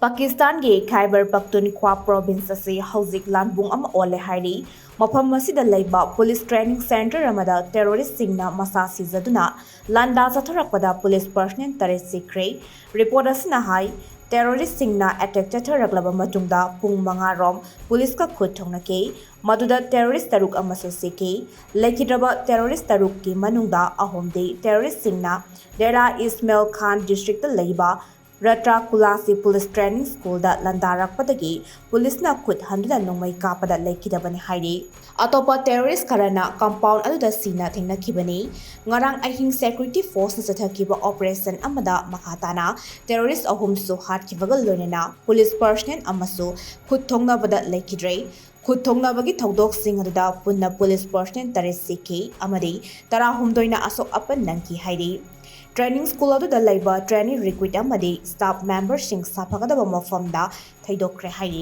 Pakistan ge Khaiber Pakhtunkhwa province ase hauzik lanbung ama ole hairi mafam masida leiba police training center amada terrorist singna masa sizaduna landa chatharakpada police personnel tare Sikhre report asina hai terrorist singna attack chatharaklaba matungda pung manga rom police ka khut thongnake maduda terrorist taruk amasu sike lekidraba terrorist taruk ki manungda ahomde terrorist singna Dera Ismail Khan district leiba Ratra Kulasi Police Training School da landarakpadagi police na khut handula nongmai kapada lekidabani hairi atopa terrorist karana compound aduda sina thengnakhibani ngarang ahing security force na chathakiba operation amada makhatana terrorist ahum su hatkibaga loinena police personnel amasu khut thongnabada lekidrei khut thongnabagi thodok sing aduda punna police personnel tare sikhi amadi tara humdoina asok apan nangki hairi Training school of the labor training recruit amadi staff members sing sapagadaba mafamda thaidokre hairi